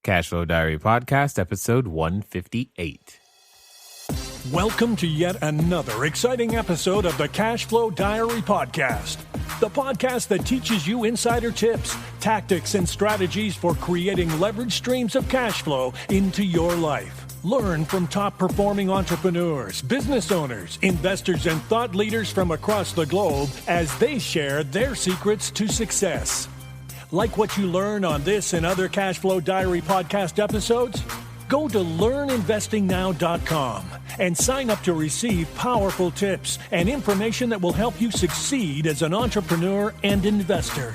Cashflow Diary Podcast, episode 158. Welcome to yet another exciting episode of the Cashflow Diary Podcast, the podcast that teaches you insider tips, tactics, and strategies for creating leverage streams of cash flow into your life. Learn from top-performing entrepreneurs, business owners, investors, and thought leaders from across the globe as they share their secrets to success. Like what you learn on this and other Cashflow Diary podcast episodes? Go to learninvestingnow.com and sign up to receive powerful tips and information that will help you succeed as an entrepreneur and investor.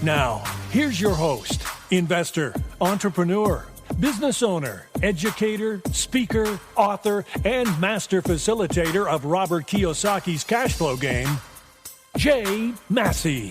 Now, here's your host, investor, entrepreneur, business owner, educator, speaker, author, and master facilitator of Robert Kiyosaki's cash flow game, Jay Massey.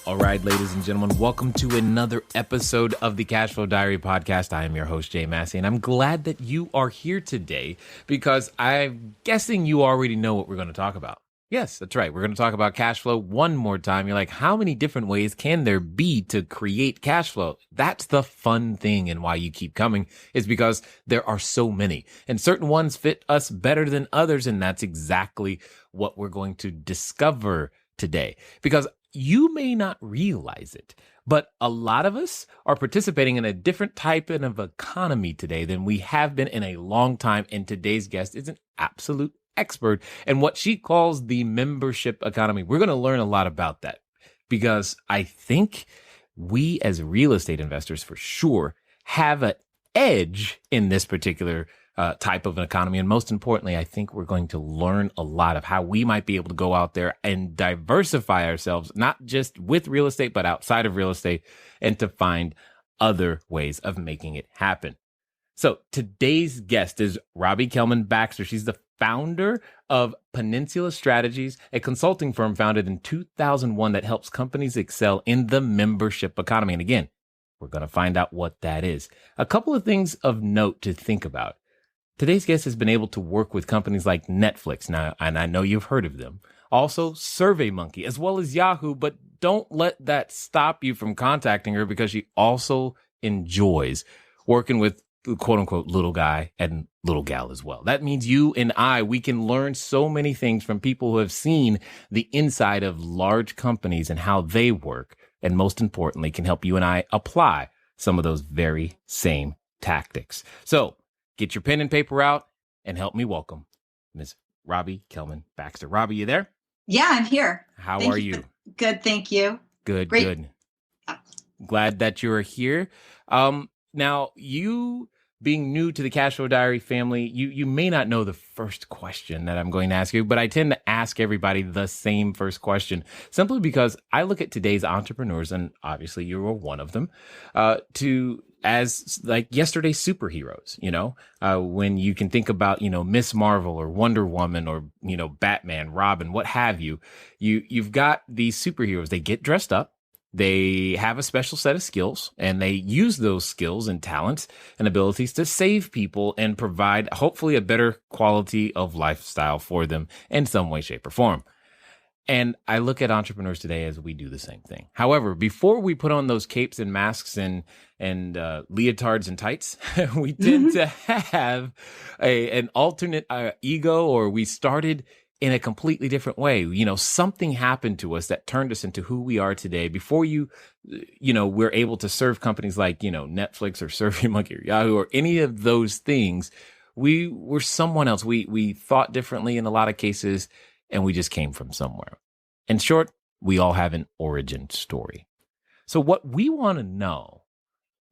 All right, ladies and gentlemen, welcome to another episode of the Cashflow Diary Podcast. I am your host, Jay Massey, and I'm glad that you are here today because I'm guessing you already know what we're going to talk about. Yes, that's right. We're going to talk about cash flow one more time. You're like, how many different ways can there be to create cash flow? That's the fun thing, and why you keep coming is because there are so many, and certain ones fit us better than others, and that's exactly what we're going to discover today. Because you may not realize it, but a lot of us are participating in a different type of economy today than we have been in a long time. And today's guest is an absolute expert in what she calls the membership economy. We're going to learn a lot about that because I think we as real estate investors for sure have an edge in this particular type of an economy. And most importantly, I think we're going to learn a lot of how we might be able to go out there and diversify ourselves, not just with real estate, but outside of real estate, and to find other ways of making it happen. So today's guest is Robbie Kellman Baxter. She's the founder of Peninsula Strategies, a consulting firm founded in 2001 that helps companies excel in the membership economy. And again, we're going to find out what that is. A couple of things of note to think about. Today's guest has been able to work with companies like Netflix, now, and I know you've heard of them, also SurveyMonkey, as well as Yahoo, but don't let that stop you from contacting her because she also enjoys working with the quote-unquote little guy and little gal as well. That means you and we can learn so many things from people who have seen the inside of large companies and how they work, and most importantly, can help you and I apply some of those very same tactics. So, get your pen and paper out and help me welcome Ms. Robbie Kellman Baxter. Robbie, you there? Yeah, I'm here. How are you? Good, thank you. Good, Great. good. Glad that you're here. Now, you being new to the Cashflow Diary family, you may not know the first question that I'm going to ask you, but I tend to ask everybody the same first question, simply because I look at today's entrepreneurs, and obviously you were one of them, as like yesterday's superheroes, when you can think about, Miss Marvel or Wonder Woman or, Batman, Robin, what have you, you've got these superheroes. They get dressed up. They have a special set of skills, and they use those skills and talents and abilities to save people and provide hopefully a better quality of lifestyle for them in some way, shape, or form. And I look at entrepreneurs today as we do the same thing. However, before we put on those capes and masks and leotards and tights, we tend to have an alternate ego, or we started in a completely different way. Something happened to us that turned us into who we are today. Before we're able to serve companies like, Netflix or SurveyMonkey or Yahoo or any of those things, we were someone else. We thought differently in a lot of cases, and we just came from somewhere. In short, we all have an origin story. So what we want to know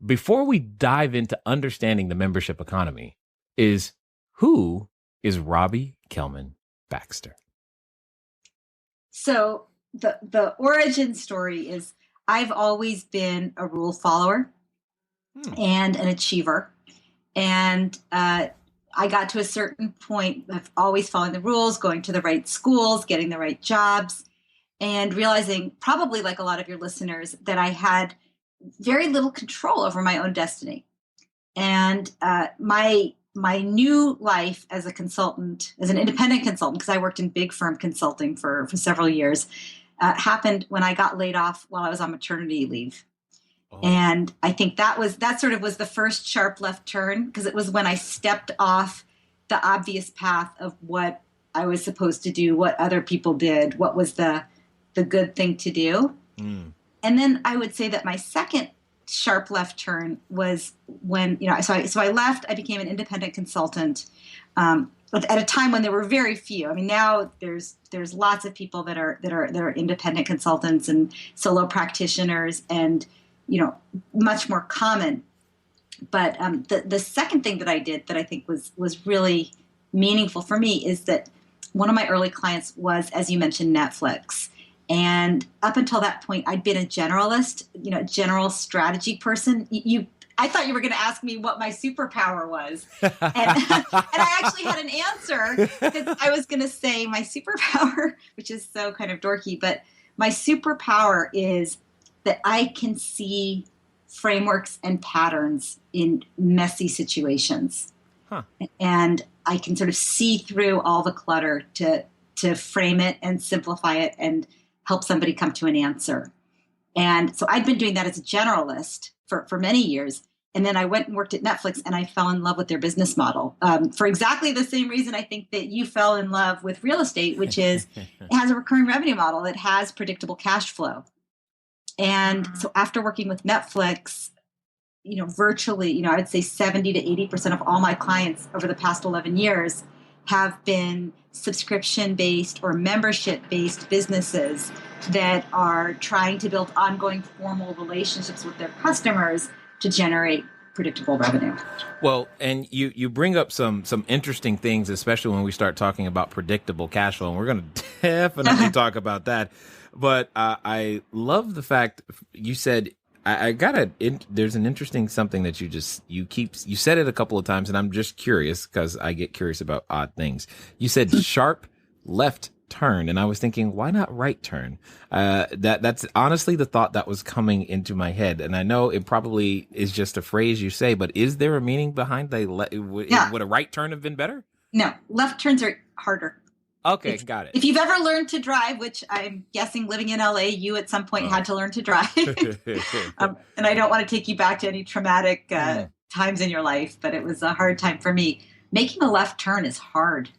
before we dive into understanding the membership economy is, who is Robbie Kellman Baxter? So the origin story is, I've always been a rule follower and an achiever. And I got to a certain point of always following the rules, going to the right schools, getting the right jobs, and realizing, probably like a lot of your listeners, that I had very little control over my own destiny. And my new life as a consultant, as an independent consultant, because I worked in big firm consulting for several years, happened when I got laid off while I was on maternity leave. Oh. And I think that sort of was the first sharp left turn, because it was when I stepped off the obvious path of what I was supposed to do, what other people did, what was the good thing to do. Mm. And then I would say that my second sharp left turn was when, so I left, I became an independent consultant, at a time when there were very few. I mean, now there's lots of people that are independent consultants and solo practitioners, and much more common. But the second thing that I did that I think was really meaningful for me is that one of my early clients was, as you mentioned, Netflix. And up until that point, I'd been a generalist, general strategy person. I thought you were going to ask me what my superpower was. And, and I actually had an answer, because I was going to say my superpower, which is so kind of dorky, but my superpower is that I can see frameworks and patterns in messy situations. Huh. And I can sort of see through all the clutter to frame it and simplify it and help somebody come to an answer. And so I'd been doing that as a generalist for many years. And then I went and worked at Netflix, and I fell in love with their business model, for exactly the same reason I think that you fell in love with real estate, which is it has a recurring revenue model. It has predictable cash flow. And so after working with Netflix, virtually, I'd say 70 to 80% of all my clients over the past 11 years have been subscription-based or membership-based businesses that are trying to build ongoing formal relationships with their customers to generate predictable revenue. Well, and you bring up some interesting things, especially when we start talking about predictable cash flow, and we're going to definitely talk about that. But I love the fact you said, there's an interesting something that you said it a couple of times, and I'm just curious because I get curious about odd things. You said sharp left turn, and I was thinking, why not right turn? That's honestly the thought that was coming into my head, and I know it probably is just a phrase you say, but is there a meaning behind would a right turn have been better? No, left turns are harder. Okay, got it. If you've ever learned to drive, which I'm guessing living in LA, you at some point had to learn to drive. And I don't want to take you back to any traumatic times in your life, but it was a hard time for me. Making a left turn is hard.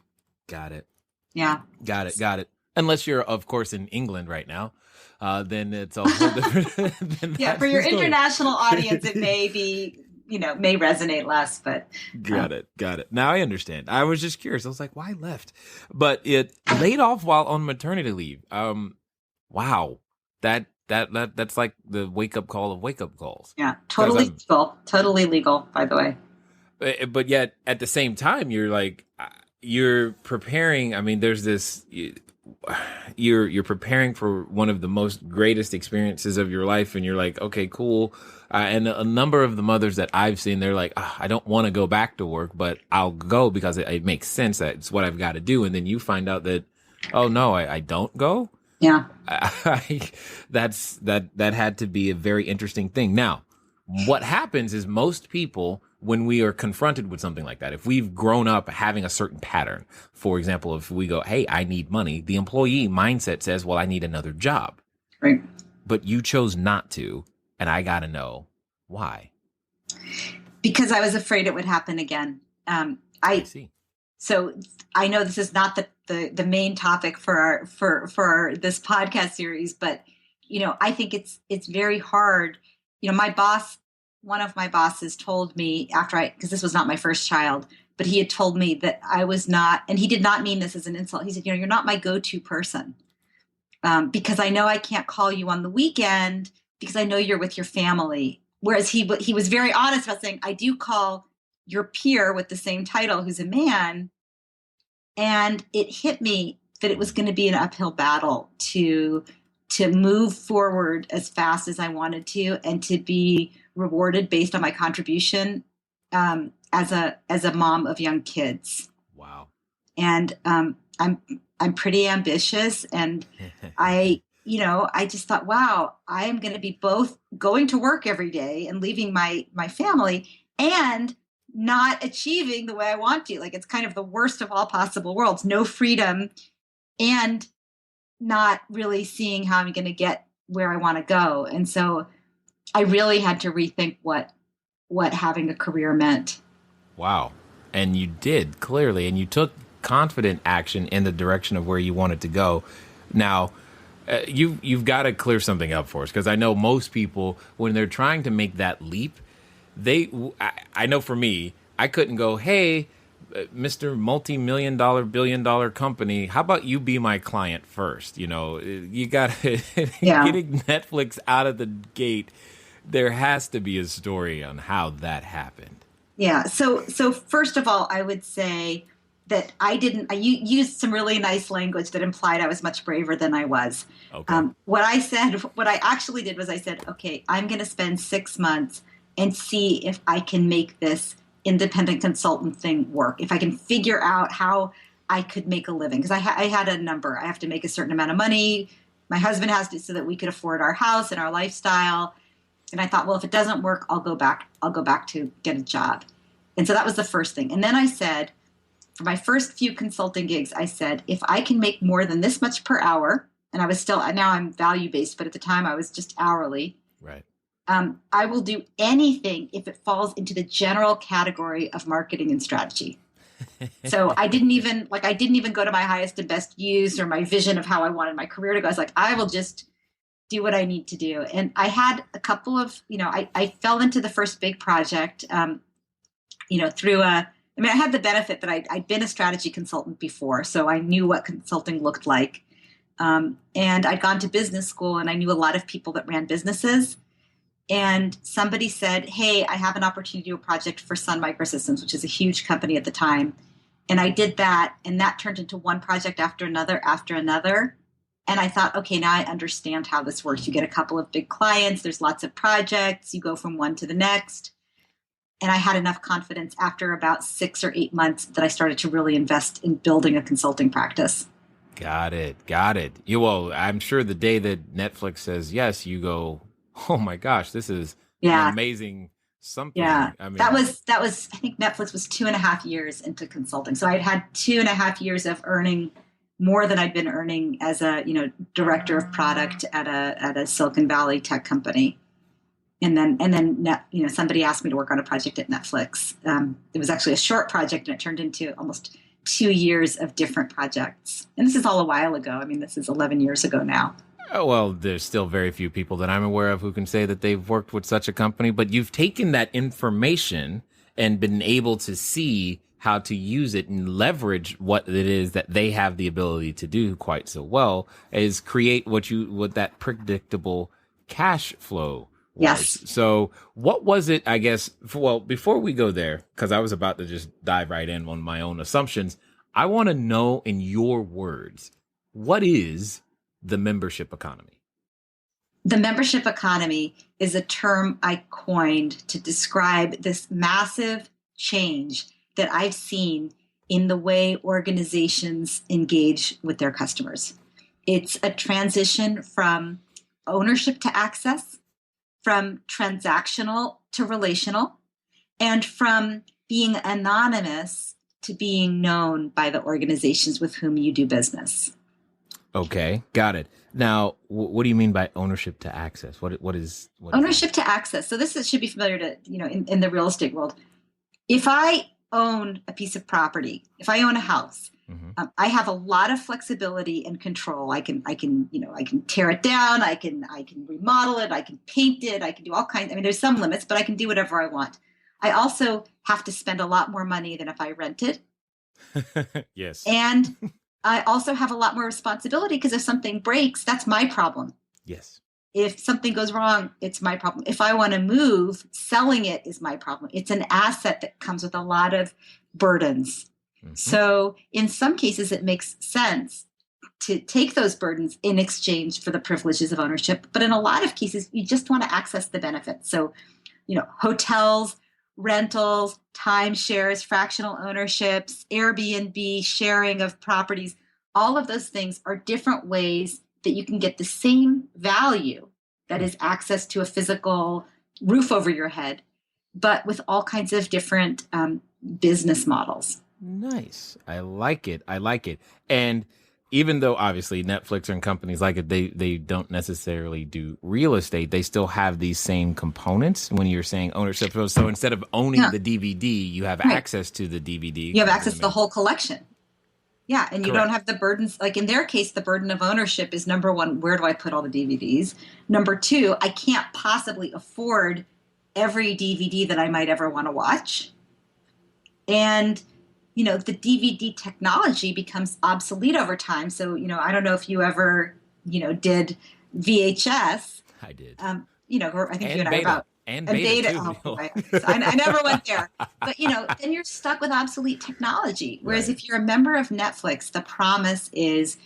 Got it. Yeah. Got it. Unless you're, of course, in England right now, then it's a whole different. Yeah, for your international audience, it may be, may resonate less, but. Got it. Now I understand. I was just curious. I was like, why left? But it laid off while on maternity leave. Wow. That's like the wake up call of wake up calls. Yeah, totally legal. Totally legal, by the way. But yet at the same time, you're like, you're preparing. I mean, there's this, you're preparing for one of the most greatest experiences of your life. And you're like, okay, cool. And a number of the mothers that I've seen, they're like, I don't want to go back to work, but I'll go because it makes sense. That it's what I've got to do. And then you find out that, oh no, I don't go. Yeah. That had to be a very interesting thing. Now, what happens is most people, when we are confronted with something like that, if we've grown up having a certain pattern, for example, if we go, hey, I need money, the employee mindset says, well, I need another job. Right. But you chose not to, and I got to know why. Because I was afraid it would happen again. I see. So I know this is not the main topic for this podcast series, but I think it's very hard. One of my bosses told me because this was not my first child, but he had told me that I was not, and he did not mean this as an insult. He said, you're not my go-to person, because I know I can't call you on the weekend because I know you're with your family. Whereas he was very honest about saying, I do call your peer with the same title who's a man. And it hit me that it was going to be an uphill battle to move forward as fast as I wanted to, and to be rewarded based on my contribution as a mom of young kids. Wow. And I'm pretty ambitious, and I just thought, wow, I am going to be both going to work every day and leaving my family and not achieving the way I want to. Like, it's kind of the worst of all possible worlds, no freedom and not really seeing how I'm going to get where I want to go. And so I really had to rethink what having a career meant. Wow. And you did, clearly, and you took confident action in the direction of where you wanted to go. Now, you've got to clear something up for us, because I know most people, when they're trying to make that leap, I know for me, I couldn't go, hey, Mr. Multi-million dollar, billion dollar company, how about you be my client first? You know, you got to getting Netflix out of the gate. There has to be a story on how that happened. Yeah. So first of all, I would say that I used some really nice language that implied I was much braver than I was. Okay. What I actually did was I said, okay, I'm going to spend 6 months and see if I can make this independent consultant thing work. If I can figure out how I could make a living, because I had a number. I have to make a certain amount of money. My husband has to, so that we could afford our house and our lifestyle. And I thought, well, if it doesn't work, I'll go back to get a job. And so that was the first thing. And then I said, for my first few consulting gigs, I said, if I can make more than this much per hour, and I was still, now I'm value-based, but at the time I was just hourly. Right. I will do anything if it falls into the general category of marketing and strategy. So I didn't even go to my highest and best use or my vision of how I wanted my career to go. I was like, I will just do what I need to do. And I had a couple of, I fell into the first big project, I had the benefit that I'd been a strategy consultant before, so I knew what consulting looked like. And I'd gone to business school, and I knew a lot of people that ran businesses. And somebody said, hey, I have an opportunity to do a project for Sun Microsystems, which is a huge company at the time. And I did that, and that turned into one project after another. And I thought, okay, now I understand how this works. You get a couple of big clients, there's lots of projects, you go from one to the next. And I had enough confidence after about 6 or 8 months that I started to really invest in building a consulting practice. Got it. Well, I'm sure the day that Netflix says yes, you go, oh my gosh, this is an amazing something. Yeah, I mean, that was, I think Netflix was 2.5 years into consulting. So I'd had 2.5 years of earning more than I'd been earning as a, director of product at a Silicon Valley tech company. And then somebody asked me to work on a project at Netflix. It was actually a short project, and it turned into almost 2 years of different projects. And this is all a while ago. I mean, this is 11 years ago now. Oh, well, there's still very few people that I'm aware of who can say that they've worked with such a company. But you've taken that information and been able to see how to use it and leverage what it is that they have the ability to do quite so well, is create what that predictable cash flow. Yes. So what was it, I guess, before we go there, because I was about to just dive right in on my own assumptions, I want to know in your words, what is the membership economy? The membership economy is a term I coined to describe this massive change that I've seen in the way organizations engage with their customers. It's a transition from ownership to access, from transactional to relational, and from being anonymous to being known by the organizations with whom you do business. Okay, got it. Now, what do you mean by ownership to access? What is ownership to access? So this should be familiar to, in the real estate world. If I own a piece of property, if I own a house, I have a lot of flexibility and control. I can tear it down. I can remodel it. I can paint it. I can do all kinds. I mean, there's some limits, but I can do whatever I want. I also have to spend a lot more money than if I rented. Yes. And I also have a lot more responsibility, because if something breaks, that's my problem. Yes. If something goes wrong, it's my problem. If I want to move, selling it is my problem. It's an asset that comes with a lot of burdens. So in some cases, it makes sense to take those burdens in exchange for the privileges of ownership. But in a lot of cases, you just want to access the benefits. So, hotels, rentals, timeshares, fractional ownerships, Airbnb, sharing of properties, all of those things are different ways that you can get the same value, that is access to a physical roof over your head, but with all kinds of different business models. Nice. I like it. And even though obviously Netflix and companies like it, they don't necessarily do real estate, they still have these same components when you're saying ownership. So instead of owning the DVD, you have access to the DVD. You have access to the whole collection. Yeah, and you Correct. don't have the burdens. Like in their case, the burden of ownership is number one, where do I put all the DVDs? Number two, I can't possibly afford every DVD that I might ever want to watch. And, the DVD technology becomes obsolete over time. So, I don't know if you ever, did VHS. I did. I think And you and I beta. about. And beta. too. Oh, I never went there. But, then you're stuck with obsolete technology. Whereas if you're a member of Netflix, the promise is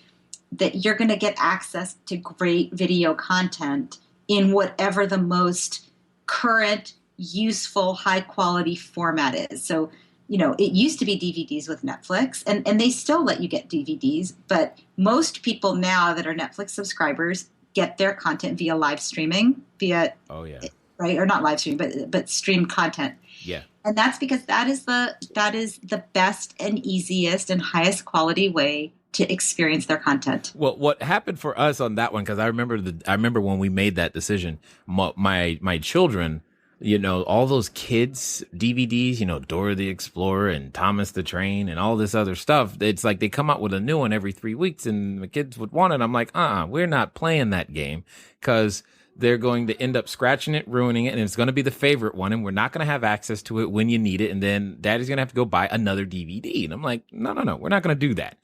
that you're going to get access to great video content in whatever the most current, useful, high-quality format is. So, it used to be DVDs with Netflix, and they still let you get DVDs, but most people now that are Netflix subscribers get their content via live streaming, right? Or not live stream, but streamed content. Yeah. And that's because that is the best and easiest and highest quality way to experience their content. Well, what happened for us on that one, because I remember when we made that decision, my children, all those kids DVDs, Dora the Explorer and Thomas the Train and all this other stuff. It's like they come out with a new one every 3 weeks, and the kids would want it. I'm like, we're not playing that game, because they're going to end up scratching it, ruining it, and it's going to be the favorite one, and we're not going to have access to it when you need it, and then Daddy's going to have to go buy another DVD. And I'm like, no, we're not going to do that.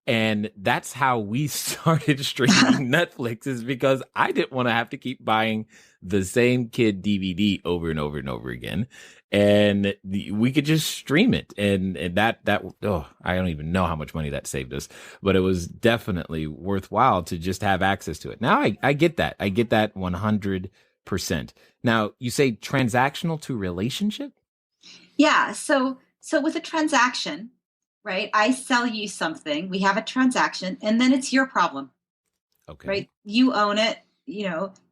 And that's how we started streaming Netflix, is because I didn't want to have to keep buying the same kid DVD over and over and over again. And we could just stream it. And that I don't even know how much money that saved us, but it was definitely worthwhile to just have access to it. Now I get that. I get that 100%. Now you say transactional to relationship? Yeah. So with a transaction, right? I sell you something, we have a transaction, and then it's your problem. Okay. Right? You own it,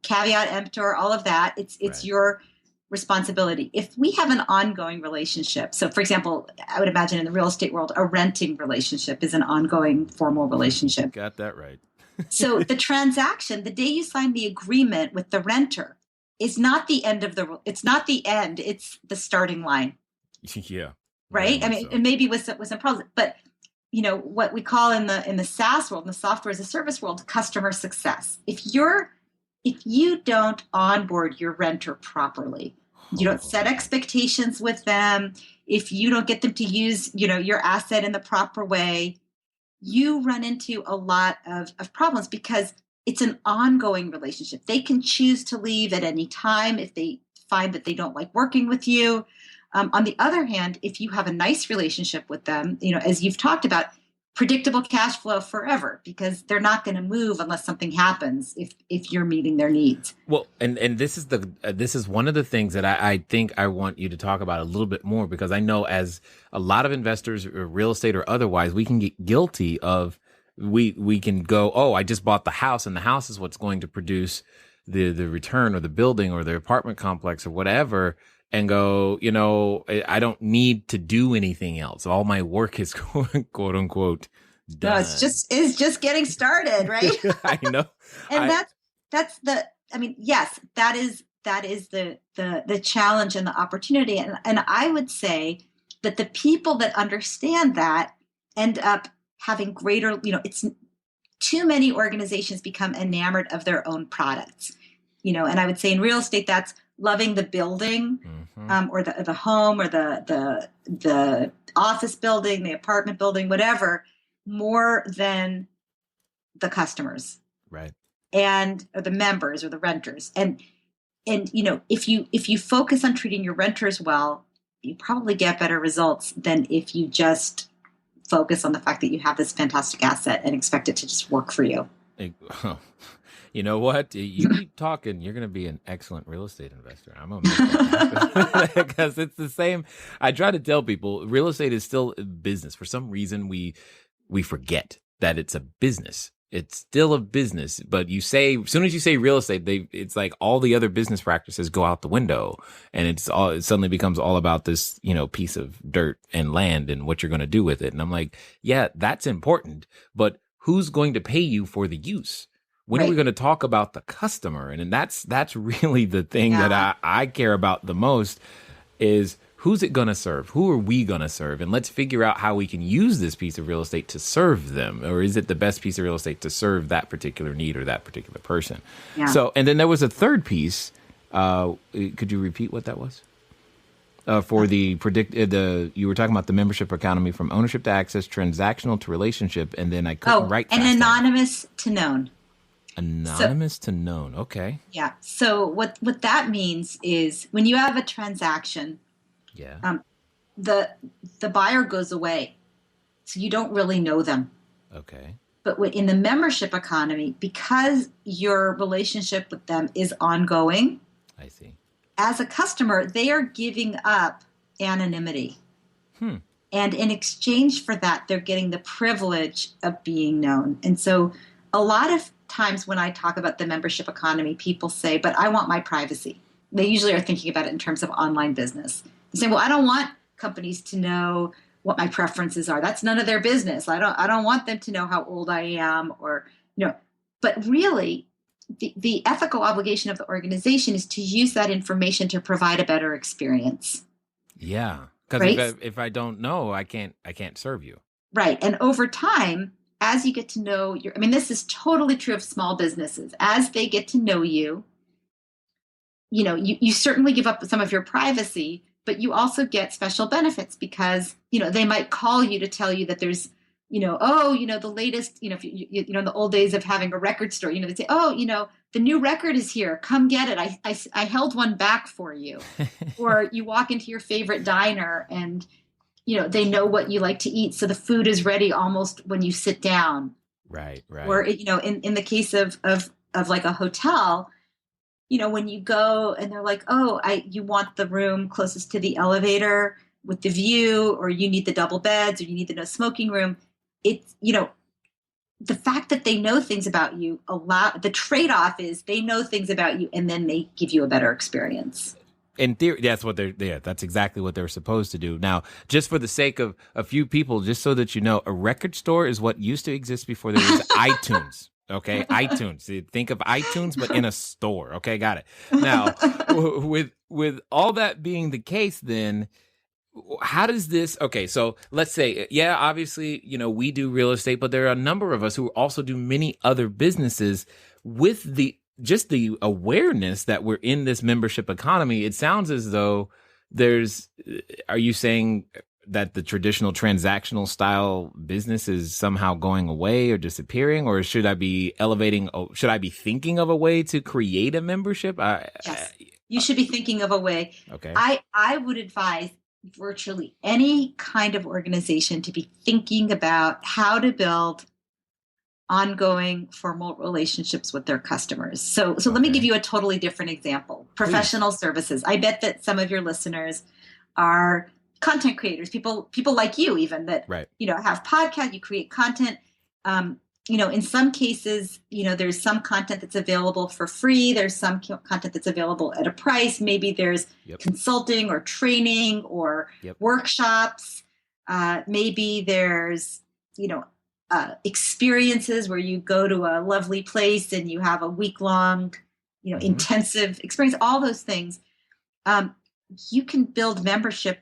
caveat emptor, all of that. It's Right. your responsibility. If we have an ongoing relationship, so for example, I would imagine in the real estate world, a renting relationship is an ongoing formal relationship. Got that right. So the transaction, the day you sign the agreement with the renter, is not the end it's not the end, it's the starting line. Yeah. Right? I mean, and maybe with some problems, but what we call in the SaaS world, in the software as a service world, customer success. If you don't onboard your renter properly, you don't set expectations with them, if you don't get them to use, your asset in the proper way, you run into a lot of problems, because it's an ongoing relationship. They can choose to leave at any time if they find that they don't like working with you. On the other hand, if you have a nice relationship with them, as you've talked about, predictable cash flow forever, because they're not going to move unless something happens if you're meeting their needs. Well, and this is one of the things that I think I want you to talk about a little bit more, because I know as a lot of investors, or real estate or otherwise, we can get guilty of, we can go, I just bought the house, and the house is what's going to produce the return, or the building, or the apartment complex, or whatever. And go, I don't need to do anything else. All my work is quote unquote done. No, it's just getting started, right? I know. And yes, that is the challenge and the opportunity. And I would say that the people that understand that end up having greater, it's too many organizations become enamored of their own products, and I would say in real estate, that's loving the building, or the home, or the office building, the apartment building, whatever, more than the customers, right? Or the members, or the renters. And if you focus on treating your renters well, you probably get better results than if you just focus on the fact that you have this fantastic asset and expect it to just work for you. You know what? You keep talking, you're going to be an excellent real estate investor. I'm going to make that happen. Because it's the same. I try to tell people real estate is still a business. For some reason, we forget that it's a business. It's still a business. But as soon as you say real estate, it's like all the other business practices go out the window. And it suddenly becomes all about this, piece of dirt and land and what you're going to do with it. And I'm like, yeah, that's important. But who's going to pay you for the use? When are we going to talk about the customer? And that's really the thing that I care about the most is who's it going to serve? Who are we going to serve? And let's figure out how we can use this piece of real estate to serve them. Or is it the best piece of real estate to serve that particular need or that particular person? Yeah. So, and then there was a third piece. Could you repeat what that was? For the you were talking about the membership economy from ownership to access, transactional to relationship, and then I couldn't write fast. And anonymous to known. Anonymous to known. Okay. Yeah. So what that means is when you have a transaction, the buyer goes away, so you don't really know them. Okay. But in the membership economy, because your relationship with them is ongoing, I see. As a customer, they are giving up anonymity. And in exchange for that, they're getting the privilege of being known. And so a lot of times when I talk about the membership economy, people say, but I want my privacy. They usually are thinking about it in terms of online business. They say, well, I don't want companies to know what my preferences are. That's none of their business. I don't want them to know how old I am or, but really the ethical obligation of the organization is to use that information to provide a better experience. Yeah. Because if I don't know, I can't serve you. Right. And over time, as you get to know this is totally true of small businesses. As they get to know you, you certainly give up some of your privacy, but you also get special benefits because, they might call you to tell you that there's, the latest, if you in the old days of having a record store, they'd say, the new record is here. Come get it. I held one back for you. Or you walk into your favorite diner and, they know what you like to eat. So the food is ready almost when you sit down. Right. Or, in the case of like a hotel, when you go and they're like, you want the room closest to the elevator with the view, or you need the double beds, or you need the no smoking room. It's, the fact that they know things about you, the trade-off is they know things about you and then they give you a better experience. In theory, that's exactly what they're supposed to do. Now, just for the sake of a few people, just so that you know, a record store is what used to exist before there was iTunes. Okay, iTunes. Think of iTunes, but in a store. Okay, got it. Now, with all that being the case, then how does this? Okay, so let's say, obviously, we do real estate, but there are a number of us who also do many other businesses with the awareness that we're in this membership economy. It sounds as though are you saying that the traditional transactional style business is somehow going away or disappearing, or should I be thinking of a way to create a membership? Yes, you should be thinking of a way. Okay. I would advise virtually any kind of organization to be thinking about how to build ongoing formal relationships with their customers. So let me give you a totally different example. Professional services. I bet that some of your listeners are content creators, people like you even that, have podcasts, you create content. In some cases, there's some content that's available for free. There's some content that's available at a price. Maybe there's consulting or training or workshops. Maybe there's, experiences where you go to a lovely place and you have a week-long, intensive experience, all those things. You can build membership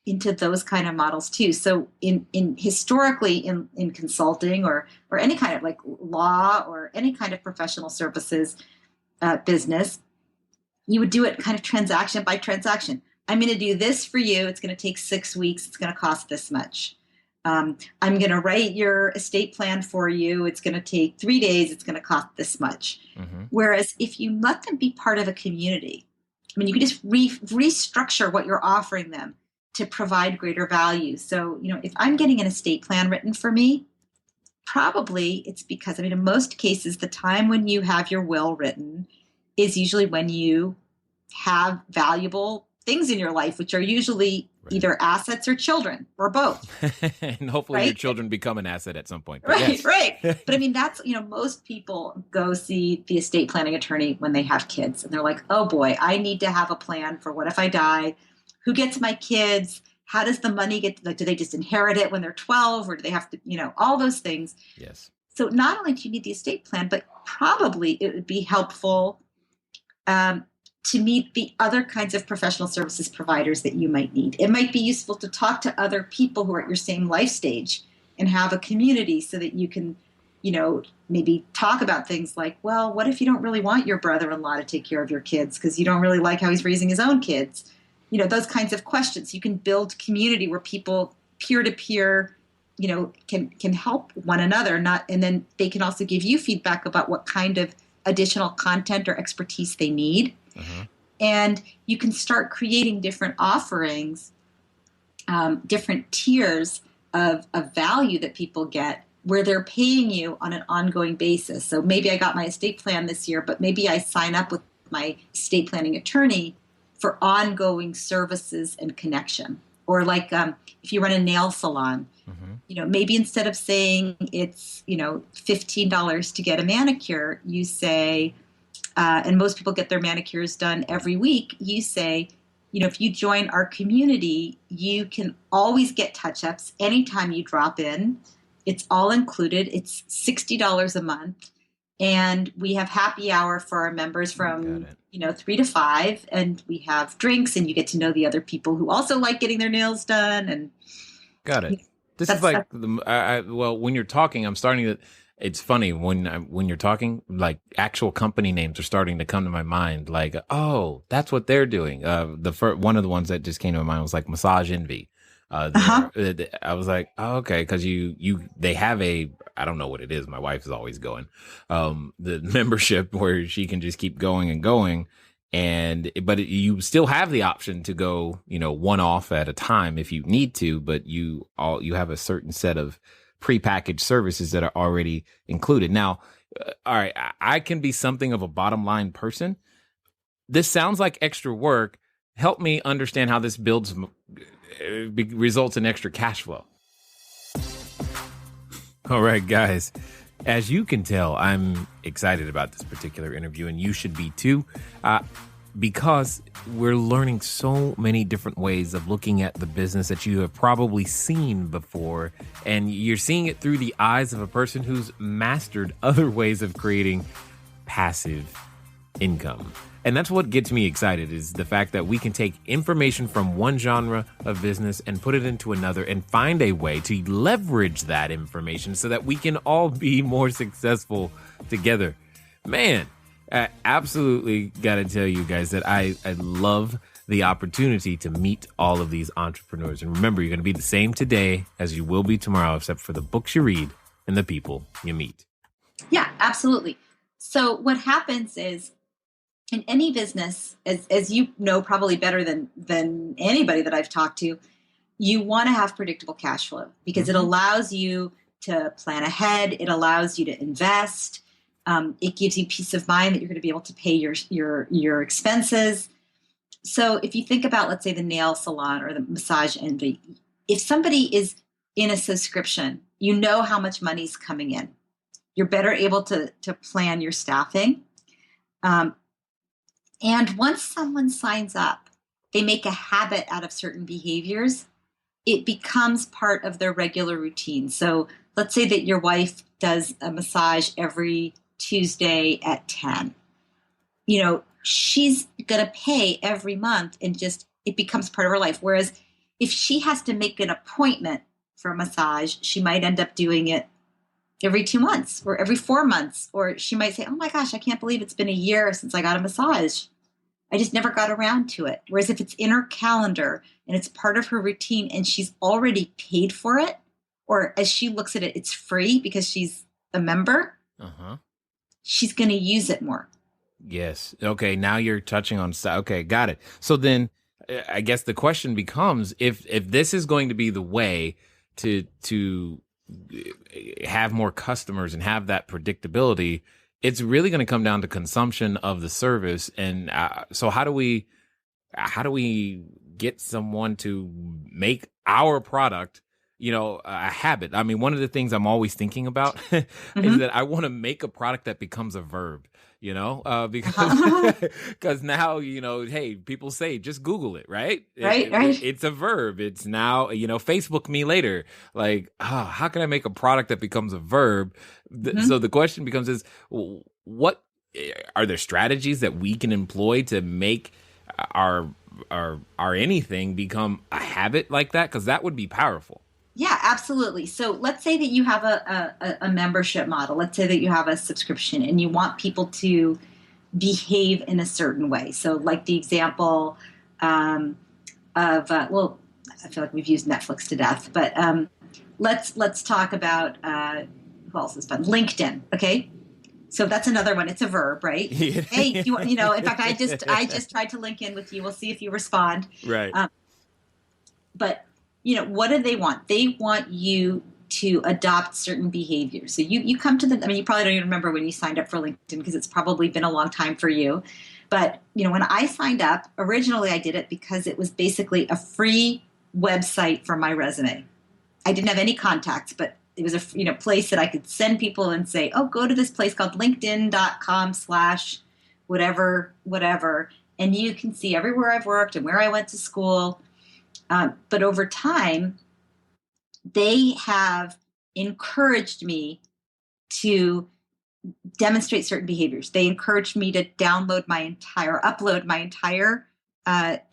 into those kind of models too. So in historically in consulting or any kind of like law or any kind of professional services business, you would do it kind of transaction by transaction. I'm going to do this for you. It's going to take 6 weeks. It's going to cost this much. I'm going to write your estate plan for you. It's going to take 3 days. It's going to cost this much. Mm-hmm. Whereas if you let them be part of a community, you can just restructure what you're offering them to provide greater value. So, if I'm getting an estate plan written for me, probably it's because, in most cases, the time when you have your will written is usually when you have valuable things in your life, which are usually either assets or children or both. And hopefully your children become an asset at some point. But right. But that's, most people go see the estate planning attorney when they have kids and they're like, oh boy, I need to have a plan for what if I die? Who gets my kids? How does the money get, do they just inherit it when they're 12 or do they have to, all those things. Yes. So not only do you need the estate plan, but probably it would be helpful to meet the other kinds of professional services providers that you might need. It might be useful to talk to other people who are at your same life stage and have a community so that you can, maybe talk about things like, well, what if you don't really want your brother-in-law to take care of your kids because you don't really like how he's raising his own kids? Those kinds of questions. You can build community where people peer-to-peer, can help one another, and then they can also give you feedback about what kind of additional content or expertise they need. Uh-huh. And you can start creating different offerings, different tiers of value that people get where they're paying you on an ongoing basis. So maybe I got my estate plan this year, but maybe I sign up with my estate planning attorney for ongoing services and connection. Or like if you run a nail salon, mm-hmm. Maybe instead of saying it's, $15 to get a manicure, you say, and most people get their manicures done every week, you say, if you join our community, you can always get touch-ups anytime you drop in. It's all included. It's $60 a month. And we have happy hour for our members from, 3 to 5. And we have drinks, and you get to know the other people who also like getting their nails done. And got it. This is like, when you're talking, I'm starting to, it's funny when you're talking, like actual company names are starting to come to my mind. Like, oh, that's what they're doing. One of the ones that just came to my mind was like Massage Envy. I was like, oh, okay. Cause they have I don't know what it is. My wife is always going, the membership where she can just keep going and going. But you still have the option to go, one off at a time if you need to, but you have a certain set of prepackaged services that are already included. Now, all right, I can be something of a bottom line person. This sounds like extra work. Help me understand how this results in extra cash flow. All right, guys, as you can tell, I'm excited about this particular interview, and you should be too, because we're learning so many different ways of looking at the business that you have probably seen before, and you're seeing it through the eyes of a person who's mastered other ways of creating passive income. And that's what gets me excited, is the fact that we can take information from one genre of business and put it into another and find a way to leverage that information so that we can all be more successful together. Man, I absolutely got to tell you guys that I love the opportunity to meet all of these entrepreneurs. And remember, you're going to be the same today as you will be tomorrow, except for the books you read and the people you meet. Yeah, absolutely. So what happens is, in any business, as you know probably better than anybody that I've talked to, you want to have predictable cash flow because mm-hmm. it allows you to plan ahead. It allows you to invest. It gives you peace of mind that you're going to be able to pay your expenses. So if you think about, let's say, the nail salon or the Massage Envy, if somebody is in a subscription, you know how much money's coming in. You're better able to plan your staffing. And once someone signs up, they make a habit out of certain behaviors. It becomes part of their regular routine. So let's say that your wife does a massage every Tuesday at 10. She's going to pay every month and it becomes part of her life. Whereas if she has to make an appointment for a massage, she might end up doing it every 2 months or every 4 months. Or she might say, oh my gosh, I can't believe it's been a year since I got a massage. I just never got around to it. Whereas if it's in her calendar and it's part of her routine and she's already paid for it, or as she looks at it, it's free because she's a member, she's going to use it more. Yes. Okay. Now you're touching on, okay, got it. So then I guess the question becomes, if this is going to be the way to have more customers and have that predictability, it's really going to come down to consumption of the service. And so how do we get someone to make our product, a habit? I mean, one of the things I'm always thinking about is that I want to make a product that becomes a verb. because Uh-huh. because now, hey, people say just Google it, right? Right. It's a verb. It's now, Facebook me later. Like, how can I make a product that becomes a verb? Mhm. So the question becomes is, what are there strategies that we can employ to make our anything become a habit like that? Because that would be powerful. Yeah, absolutely. So let's say that you have a membership model. Let's say that you have a subscription and you want people to behave in a certain way. So like the example well, I feel like we've used Netflix to death, but let's talk about who else is fun? LinkedIn. Okay. So that's another one. It's a verb, right? Yeah. Hey, in fact, I just tried to link in with you. We'll see if you respond. Right. But what do they want? They want you to adopt certain behaviors. So you come to them. I mean, you probably don't even remember when you signed up for LinkedIn because it's probably been a long time for you. But when I signed up, originally I did it because it was basically a free website for my resume. I didn't have any contacts, but it was a place that I could send people and say, oh, go to this place called linkedin.com/whatever, and you can see everywhere I've worked and where I went to school. But over time, they have encouraged me to demonstrate certain behaviors. They encouraged me to upload my entire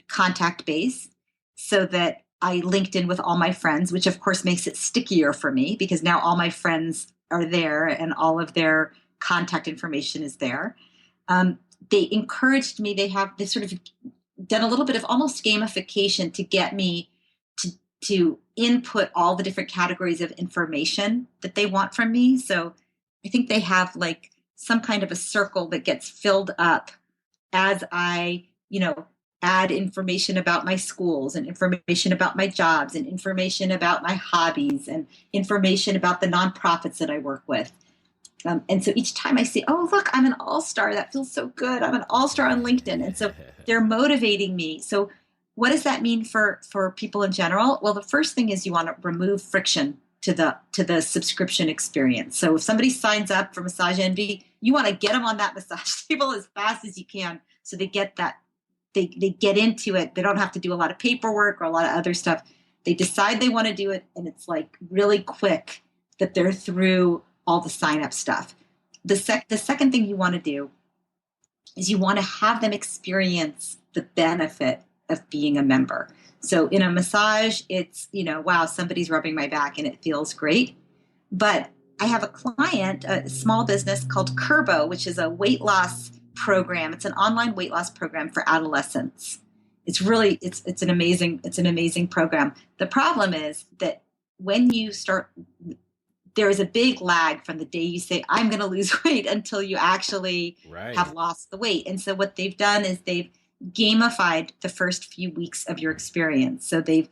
contact base so that I linked in with all my friends, which of course makes it stickier for me because now all my friends are there and all of their contact information is there. They encouraged me. They've sort of done a little bit of almost gamification to get me to input all the different categories of information that they want from me. So I think they have like some kind of a circle that gets filled up as I, add information about my schools and information about my jobs and information about my hobbies and information about the nonprofits that I work with. And so each time I see, oh, look, I'm an all-star. That feels so good. I'm an all-star on LinkedIn. And so they're motivating me. So what does that mean for people in general? Well, the first thing is you want to remove friction to the subscription experience. So if somebody signs up for Massage Envy, you want to get them on that massage table as fast as you can so they get that. They get into it. They don't have to do a lot of paperwork or a lot of other stuff. They decide they want to do it, and it's like really quick that they're through all the sign-up stuff. The second thing you want to do is you want to have them experience the benefit of being a member. So in a massage, it's, wow, somebody's rubbing my back and it feels great. But I have a client, a small business called Curbo, which is a weight loss program. It's an online weight loss program for adolescents. It's really, it's an amazing program. The problem is that when you start, there is a big lag from the day you say, I'm going to lose weight until you actually have lost the weight. And so what they've done is they've gamified the first few weeks of your experience. So they've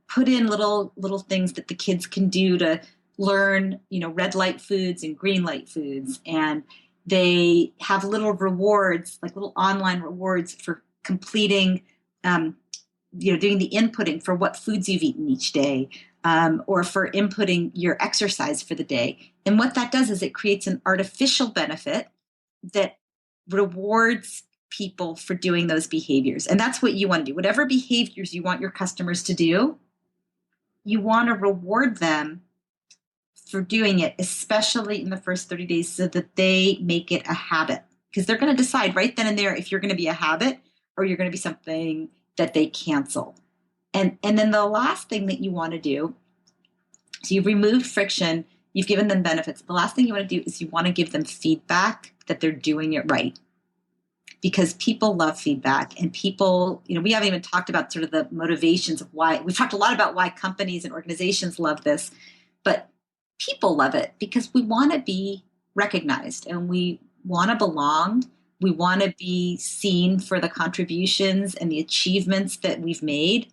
put in little things that the kids can do to learn, red light foods and green light foods. And they have little rewards, like little online rewards for completing, doing the inputting for what foods you've eaten each day. Or for inputting your exercise for the day. And what that does is it creates an artificial benefit that rewards people for doing those behaviors. And that's what you want to do. Whatever behaviors you want your customers to do, you want to reward them for doing it, especially in the first 30 days so that they make it a habit. Because they're going to decide right then and there if you're going to be a habit or you're going to be something that they cancel. And then the last thing that you want to do, so you've removed friction, you've given them benefits. The last thing you want to do is you want to give them feedback that they're doing it right. Because people love feedback, and people, we haven't even talked about sort of the motivations of why. We've talked a lot about why companies and organizations love this, but people love it because we want to be recognized and we want to belong. We want to be seen for the contributions and the achievements that we've made.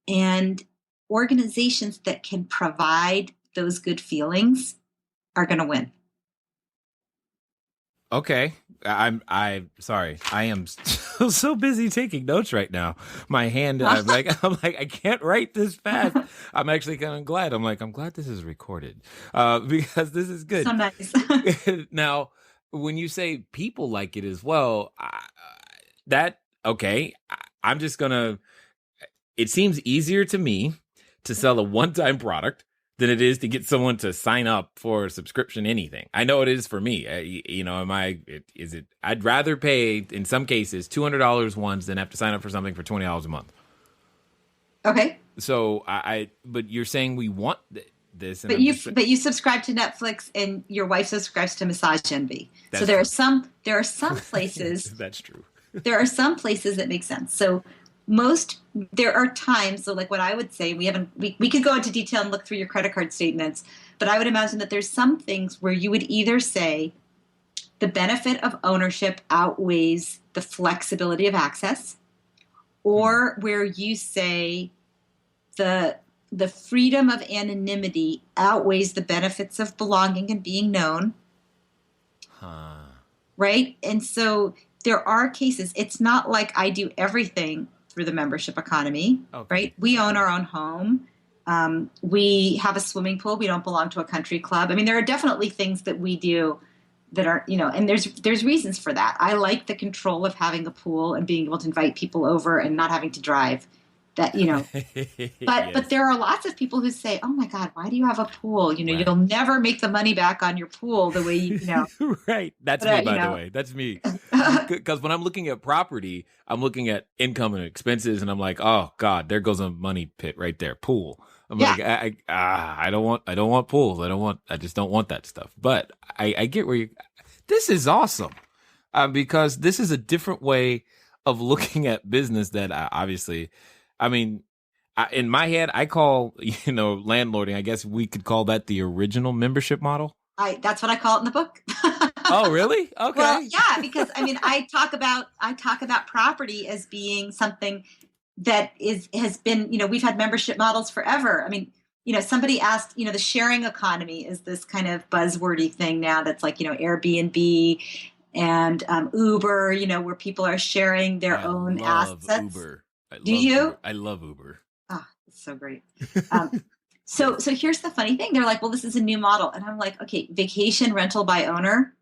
And organizations that can provide those good feelings are going to win. Okay. I'm sorry. I am so busy taking notes right now. My hand, I'm like, I can't write this fast. I'm actually kind of glad. I'm glad this is recorded because this is good. So nice. Now, when you say people like it as well, I'm just gonna. It seems easier to me to sell a one-time product than it is to get someone to sign up for a subscription anything. I know it is for me. I'd rather pay, in some cases, $200 once than have to sign up for something for $20 a month. Okay. So but you're saying we want this. And but you subscribe to Netflix and your wife subscribes to Massage Envy. So there are some places. That's true. There are some places that make sense. So there are times, so like what I would say, we could go into detail and look through your credit card statements, but I would imagine that there's some things where you would either say the benefit of ownership outweighs the flexibility of access, or where you say the freedom of anonymity outweighs the benefits of belonging and being known. Right? And so there are cases, it's not like I do everything through the membership economy, right? We own our own home. We have a swimming pool. We don't belong to a country club. I mean, there are definitely things that we do that are, and there's reasons for that. I like the control of having a pool and being able to invite people over and not having to drive. That, but there are lots of people who say, oh my God, why do you have a pool? Right. You'll never make the money back on your pool the way you. Right. That's me, by the way. That's me. Because when I'm looking at property, I'm looking at income and expenses, and I'm like, oh God, there goes a money pit right there. Pool. I'm like, I don't want pools. I just don't want that stuff. But I get where this is awesome. Because this is a different way of looking at business that obviously, I mean, in my head, I call, landlording, I guess we could call that the original membership model. That's what I call it in the book. Oh, really? Okay. Well, yeah, because I talk about property as being something that has been, we've had membership models forever. I mean, somebody asked, the sharing economy is this kind of buzzwordy thing now that's like, Airbnb and Uber, where people are sharing their own assets. Uber. Do you? Uber. I love Uber. Oh, it's so great. So here's the funny thing. They're like, well, this is a new model. And I'm like, okay, vacation rental by owner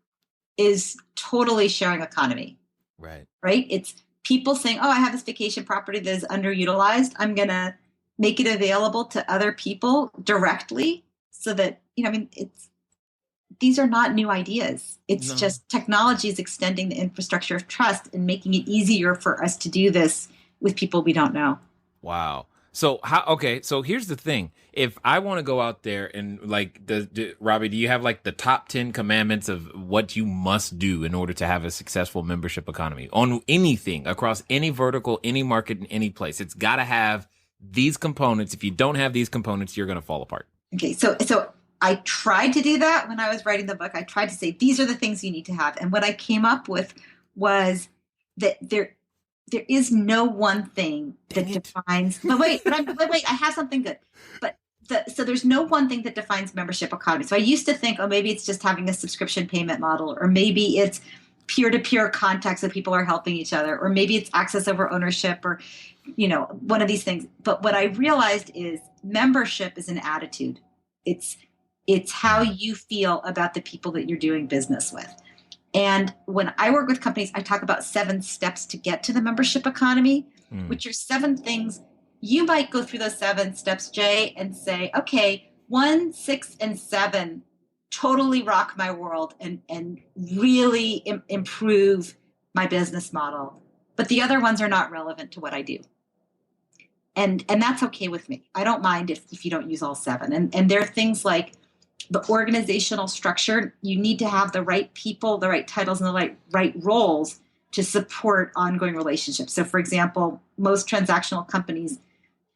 is totally sharing economy. Right. Right? It's people saying, oh, I have this vacation property that is underutilized. I'm going to make it available to other people directly so that, these are not new ideas. It's just technology is extending the infrastructure of trust and making it easier for us to do this with people we don't know. Wow. So so here's the thing. If I want to go out there and Robbie, do you have like the top 10 commandments of what you must do in order to have a successful membership economy on anything across any vertical, any market, in any place? It's got to have these components. If you don't have these components, you're going to fall apart. Okay. So I tried to do that when I was writing the book. I tried to say, these are the things you need to have. And what I came up with was that there is no one thing that defines. But wait, I have something good. So there's no one thing that defines membership economy. So I used to think, oh, maybe it's just having a subscription payment model, or maybe it's peer-to-peer contacts that people are helping each other, or maybe it's access over ownership, or one of these things. But what I realized is membership is an attitude. It's how you feel about the people that you're doing business with. And when I work with companies, I talk about 7 steps to get to the membership economy, which are 7 things. You might go through those 7 steps, Jay, and say, okay, 1, 6, and 7 totally rock my world and really improve my business model. But the other ones are not relevant to what I do. And that's okay with me. I don't mind if you don't use all 7. And there are things like the organizational structure. You need to have the right people, the right titles, and the right roles to support ongoing relationships. So, for example, most transactional companies,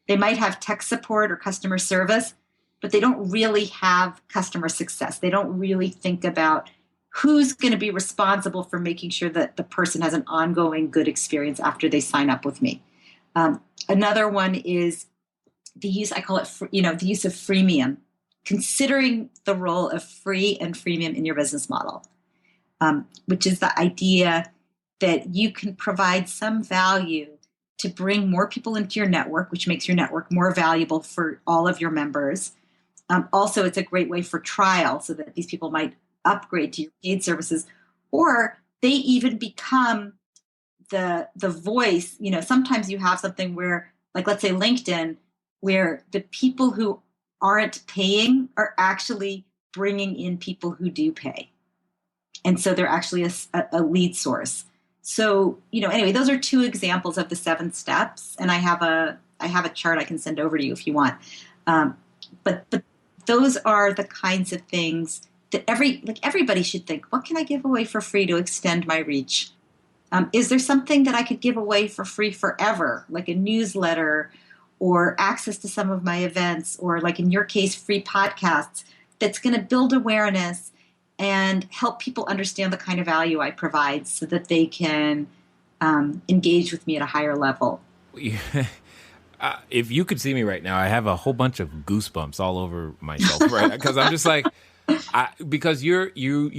they might have tech support or customer service, but they don't really have customer success. They don't really think about who's going to be responsible for making sure that the person has an ongoing good experience after they sign up with me. Another one is the use, I call it, the use of freemium. Considering the role of free and freemium in your business model, which is the idea that you can provide some value to bring more people into your network, which makes your network more valuable for all of your members. Also, it's a great way for trial so that these people might upgrade to your paid services, or they even become the voice. Sometimes you have something where, like, let's say LinkedIn, where the people who aren't paying are actually bringing in people who do pay. And so they're actually a lead source. So, anyway, those are 2 examples of the 7 steps. And I have a chart I can send over to you if you want. But those are the kinds of things that everybody should think, what can I give away for free to extend my reach? Is there something that I could give away for free forever, like a newsletter or access to some of my events, or like in your case, free podcasts, that's going to build awareness and help people understand the kind of value I provide so that they can engage with me at a higher level? If you could see me right now, I have a whole bunch of goosebumps all over myself, right? Because I'm just like, because you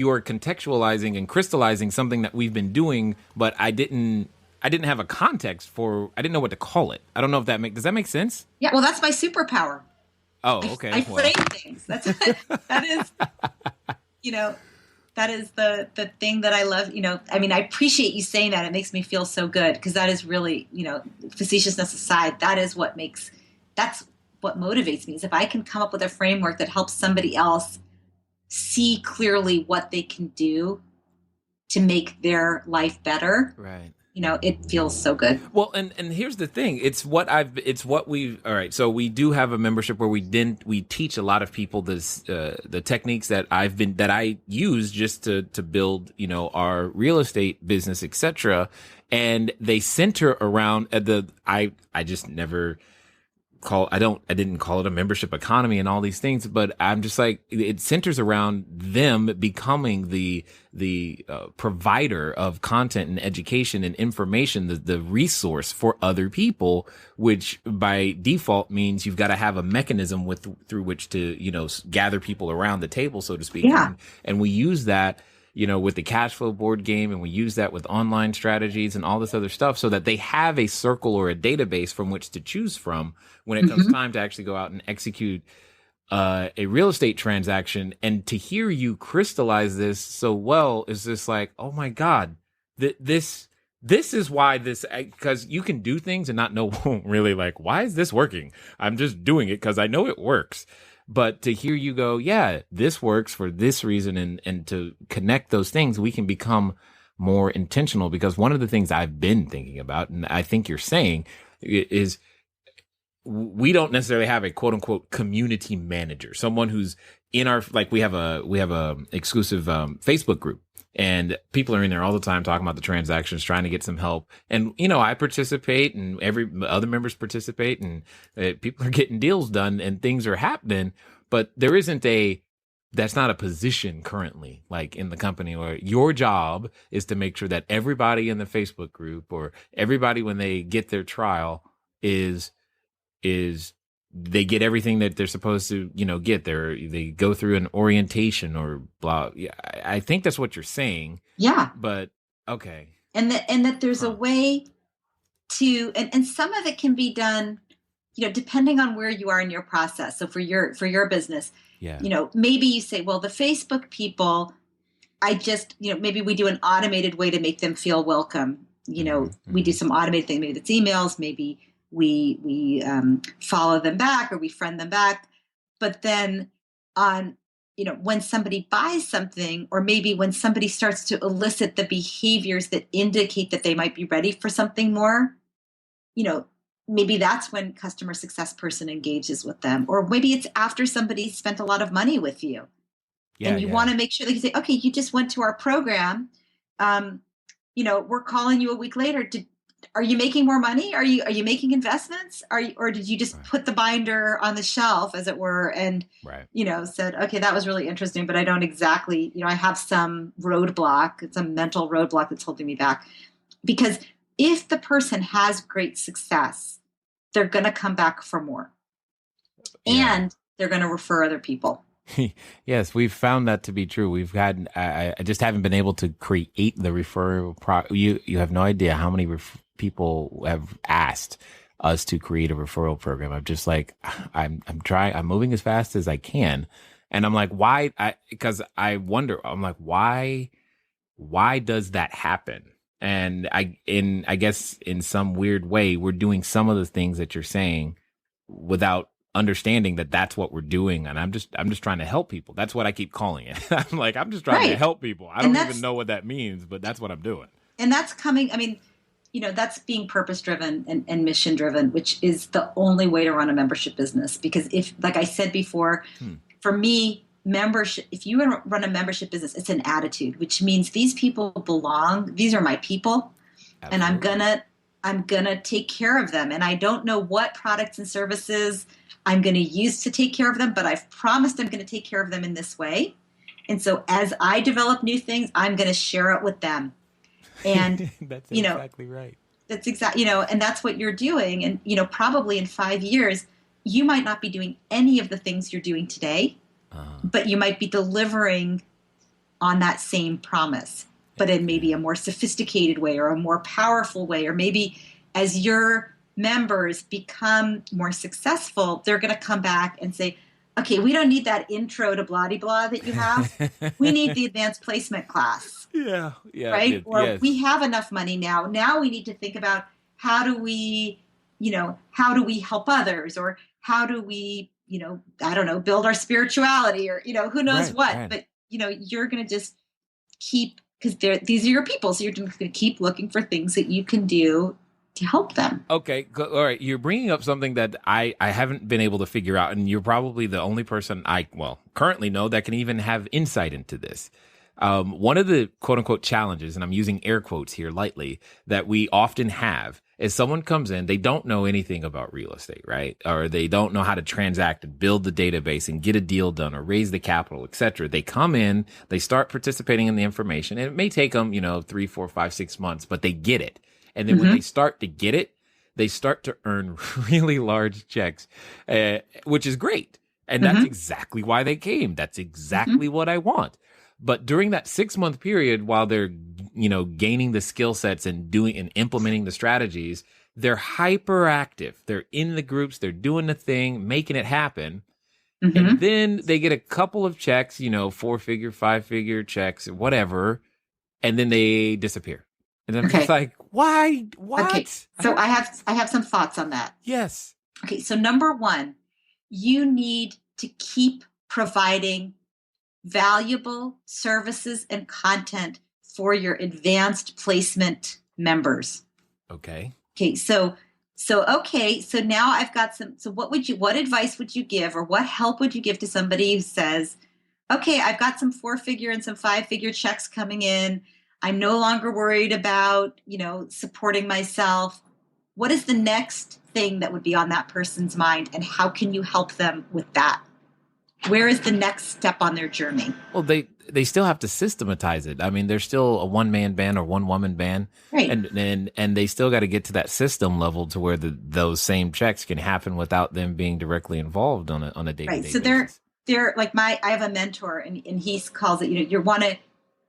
are contextualizing and crystallizing something that we've been doing, but I didn't have a context for. I didn't know what to call it. I don't know if does that make sense? Yeah, well, that's my superpower. Oh, okay. I frame things. That is, that is the thing that I love. I appreciate you saying that. It makes me feel so good, because that is really, facetiousness aside, that's what motivates me, is if I can come up with a framework that helps somebody else see clearly what they can do to make their life better. Right. It feels so good. Well, and here's the thing. All right. So we do have a membership where we teach a lot of people the techniques that I use just to build, our real estate business, etc. And they center around I didn't call it a membership economy and all these things, but I'm just like, it centers around them becoming the provider of content and education and information, the resource for other people, which by default means you've got to have a mechanism through which to, gather people around the table, so to speak. Yeah. And we use that, with the cash flow board game, and we use that with online strategies and all this other stuff, so that they have a circle or a database from which to choose from when it comes time to actually go out and execute a real estate transaction. And to hear you crystallize this so well is just like, oh my God, this is why because you can do things and not know really, like, why is this working? I'm just doing it because I know it works. But to hear you go, yeah, this works for this reason, and to connect those things, we can become more intentional. Because one of the things I've been thinking about, and I think you're saying, is we don't necessarily have a quote unquote community manager, someone who's in our, like, we have a exclusive Facebook group, and people are in there all the time talking about the transactions, trying to get some help. And, I participate, and every other members participate, and people are getting deals done and things are happening. But there isn't that's not a position currently, like in the company, where your job is to make sure that everybody in the Facebook group, or everybody when they get their trial, is they get everything that they're supposed to, get. They go through an orientation or blah. Yeah, I think that's what you're saying. Yeah. But okay. And that there's a way to, and some of it can be done, depending on where you are in your process. So for your business, yeah, maybe you say, well, the Facebook people, I just, maybe we do an automated way to make them feel welcome. We do some automated thing. Maybe that's emails. Maybe we follow them back, or we friend them back. But then when somebody buys something, or maybe when somebody starts to elicit the behaviors that indicate that they might be ready for something more, maybe that's when customer success person engages with them. Or maybe it's after somebody spent a lot of money with you. Yeah, and you want to make sure that you say, okay, you just went to our program. We're calling you a week later. Are you making more money? Are you making investments? Or did you just put the binder on the shelf, as it were, and said, okay, that was really interesting, but I don't exactly, I have some roadblock. It's a mental roadblock that's holding me back. Because if the person has great success, they're going to come back for more, and they're going to refer other people. Yes, we've found that to be true. We've had, I just haven't been able to create the referral. You have no idea how many people have asked us to create a referral program. I'm just like, I'm moving as fast as I can. And I'm like, why? Because I wonder, I'm like, why why does that happen? And I guess in some weird way, we're doing some of the things that you're saying without understanding that that's what we're doing. And I'm just trying to help people. That's what I keep calling it. I'm just trying to help people. I don't even know what that means, but that's what I'm doing. And that's coming. I mean, that's being purpose-driven and mission-driven, which is the only way to run a membership business. Because if, like I said before, for me, membership, if you run a membership business, it's an attitude, which means these people belong. These are my people. Absolutely. And I'm gonna take care of them. And I don't know what products and services I'm going to use to take care of them, but I've promised I'm going to take care of them in this way. And so as I develop new things, I'm going to share it with them. And that's exactly right. That's exactly, and that's what you're doing. And, probably in 5 years, you might not be doing any of the things you're doing today, but you might be delivering on that same promise, but in maybe a more sophisticated way or a more powerful way, or maybe as your members become more successful, they're going to come back and say, okay, we don't need that intro to blah-de-blah that you have. We need the advanced placement class. Yeah. Right? We have enough money now. Now we need to think about how do we help others, or how do we, I don't know, build our spirituality, or, who knows what. Right. But, you're going to just keep, because these are your people. So you're just going to keep looking for things that you can do to help them. Okay. All right. You're bringing up something that I haven't been able to figure out. And you're probably the only person I currently know that can even have insight into this. One of the quote unquote challenges, and I'm using air quotes here lightly, that we often have is someone comes in, they don't know anything about real estate, right? Or they don't know how to transact and build the database and get a deal done or raise the capital, etc. They come in, they start participating in the information, and it may take them, 3, 4, 5, 6 months, but they get it. And then when they start to get it, they start to earn really large checks, which is great. And that's exactly why they came. That's exactly what I want. But during that 6-month period, while they're, gaining the skill sets and doing and implementing the strategies, they're hyperactive. They're in the groups. They're doing the thing, making it happen. And then they get a couple of checks, 4-figure, 5-figure checks, whatever. And then they disappear. And I'm just like, why? What? Okay. So I have some thoughts on that. Yes. Okay. So number one, you need to keep providing valuable services and content for your advanced placement members. Okay. Okay. So now I've got so what advice would you give, or what help would you give to somebody who says, okay, I've got some 4-figure and some 5-figure checks coming in. I'm no longer worried about, supporting myself. What is the next thing that would be on that person's mind, and how can you help them with that? Where is the next step on their journey? Well, they still have to systematize it. I mean, they're still a one-man band or one-woman band. Right. And they still got to get to that system level to where those same checks can happen without them being directly involved on a day-to-day basis. Right. So they're like I have a mentor, and he calls it,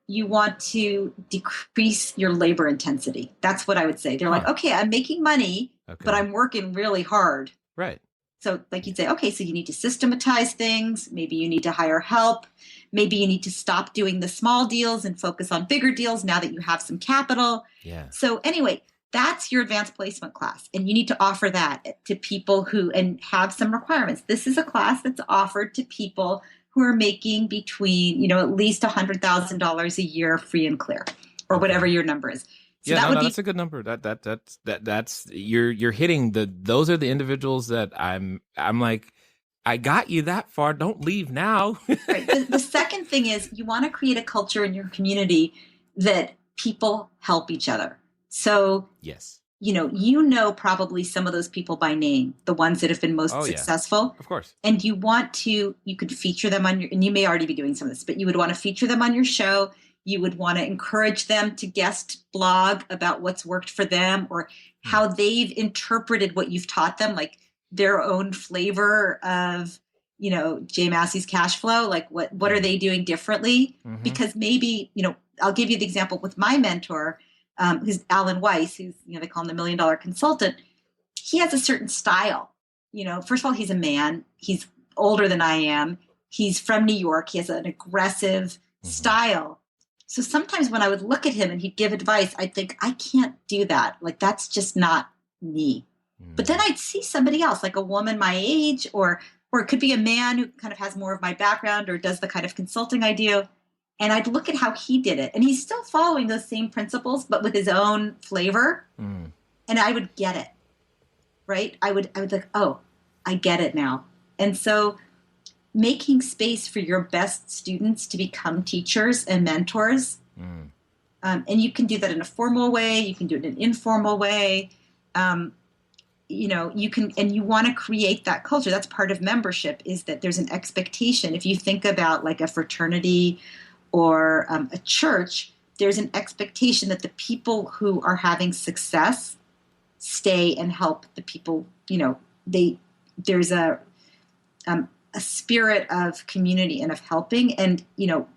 you want to decrease your labor intensity. That's what I would say. They're like, okay, I'm making money, but I'm working really hard. Right. So like you'd say, okay, so you need to systematize things. Maybe you need to hire help. Maybe you need to stop doing the small deals and focus on bigger deals now that you have some capital. Yeah. So anyway, that's your advanced placement class. And you need to offer that to people and have some requirements. This is a class that's offered to people who are making between, at least $100,000 a year free and clear, or whatever your number is. So that's a good number. That's you're hitting those are the individuals that I'm like, I got you that far. Don't leave now. Right. The second thing is you want to create a culture in your community that people help each other. So yes. Probably some of those people by name, the ones that have been most successful. Yeah. Of course. And you could feature them and you may already be doing some of this, but you would want to feature them on your show. You would want to encourage them to guest blog about what's worked for them, or how they've interpreted what you've taught them, like their own flavor of, Jay Massey's cash flow. Like what are they doing differently? Because maybe, I'll give you the example with my mentor, who's Alan Weiss, who's, they call him the $1 million consultant. He has a certain style. First of all, he's a man. He's older than I am. He's from New York. He has an aggressive style. So sometimes when I would look at him and he'd give advice, I'd think, I can't do that. Like, that's just not me. But then I'd see somebody else, like a woman my age, or it could be a man who kind of has more of my background or does the kind of consulting I do. And I'd look at how he did it. And he's still following those same principles, but with his own flavor. And I would get it, right? I would like, oh, I get it now. And so making space for your best students to become teachers and mentors. And you can do that in a formal way. You can do it in an informal way. You can, and you want to create that culture. That's part of membership, is that there's an expectation. If you think about like a fraternity or a church, there's an expectation that the people who are having success stay and help the people, there's a spirit of community and of helping. And,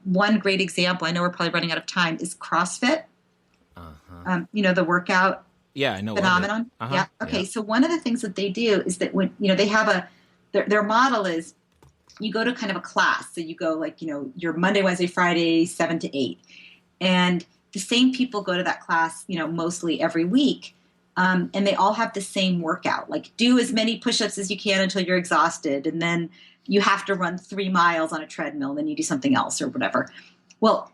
one great example, I know we're probably running out of time, is CrossFit. The workout I know phenomenon. Yeah. Okay. So one of the things that they do is that when, they have their model is you go to kind of a class. So you go like, your Monday, Wednesday, Friday, 7 to 8. And the same people go to that class, mostly every week. And they all have the same workout, like do as many push-ups as you can until you're exhausted. And then you have to run 3 miles on a treadmill, and then you do something else or whatever. Well,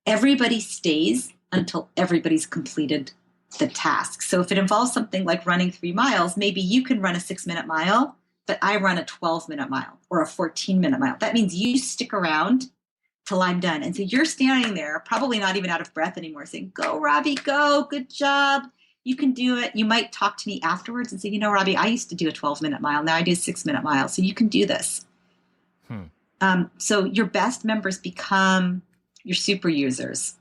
everybody stays until everybody's completed the task. So if it involves something like running 3 miles, maybe you can run a 6-minute mile, but I run a 12-minute mile or a 14-minute mile. That means you stick around till I'm done. And so you're standing there, probably not even out of breath anymore, saying, go, Robbie, go, good job. You can do it. You might talk to me afterwards and say, Robbie, I used to do a 12-minute mile. Now I do a 6-minute mile. So you can do this. So your best members become your super users.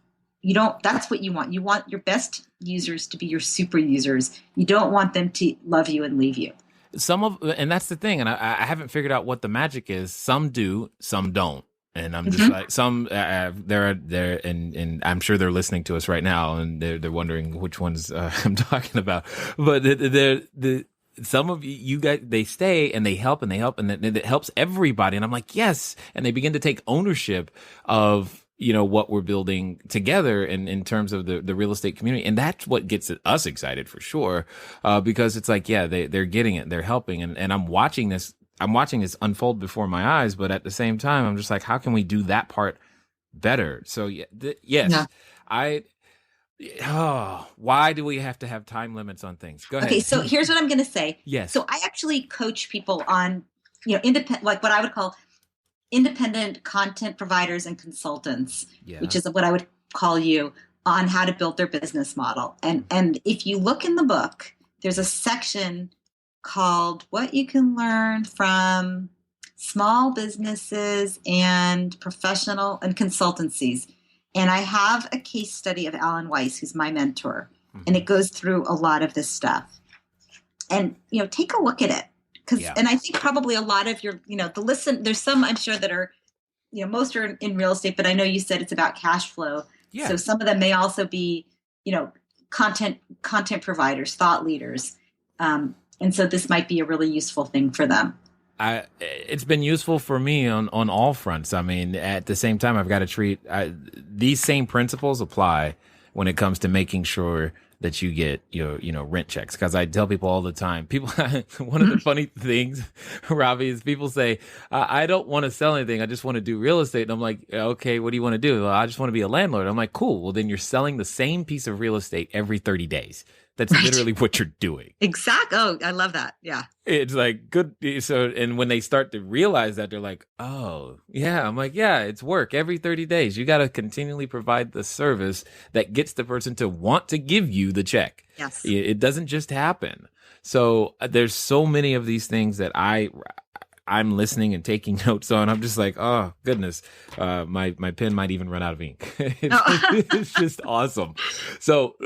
That's what you want. You want your best users to be your super users. You don't want them to love you and leave you. And that's the thing. And I haven't figured out what the magic is. Some do, some don't. And I'm just like, some they're and I'm sure they're listening to us right now, and they're wondering which ones I'm talking about. But some of you guys, they stay and they help and it helps everybody. And I'm like, yes. And they begin to take ownership of what we're building together in terms of the real estate community. And that's what gets us excited for sure. Because it's like, yeah, they're getting it, they're helping. And I'm watching this unfold before my eyes, but at the same time, I'm just like, how can we do that part better? So yes, yeah. Why do we have to have time limits on things? Go ahead. Okay. So here's what I'm going to say. Yes. So I actually coach people on, independent, like what I would call independent content providers and consultants, which is what I would call you, on how to build their business model. And if you look in the book, there's a section called What You Can Learn from Small Businesses and Professional and Consultancies. And I have a case study of Alan Weiss, who's my mentor, and it goes through a lot of this stuff. And, take a look at it. And I think probably a lot of your, there's some I'm sure that are, most are in real estate, but I know you said it's about cash flow. Yeah. So some of them may also be, content providers, thought leaders. And so this might be a really useful thing for them. It's been useful for me on all fronts. I mean, at the same time, I've got to treat these same principles apply when it comes to making sure that you get your, rent checks. Cause I tell people all the time, one of the funny things, Robbie, is people say, I don't want to sell anything. I just want to do real estate. And I'm like, okay, what do you want to do? Well, I just want to be a landlord. I'm like, cool. Well, then you're selling the same piece of real estate every 30 days. That's literally what you're doing. Exactly. Oh, I love that. Yeah. It's like good. So, and when they start to realize that, they're like, oh, yeah. I'm like, yeah, it's work every 30 days. You got to continually provide the service that gets the person to want to give you the check. Yes. It doesn't just happen. So there's so many of these things that I'm listening and taking notes on. I'm just like, oh goodness, my pen might even run out of ink. It's just awesome. So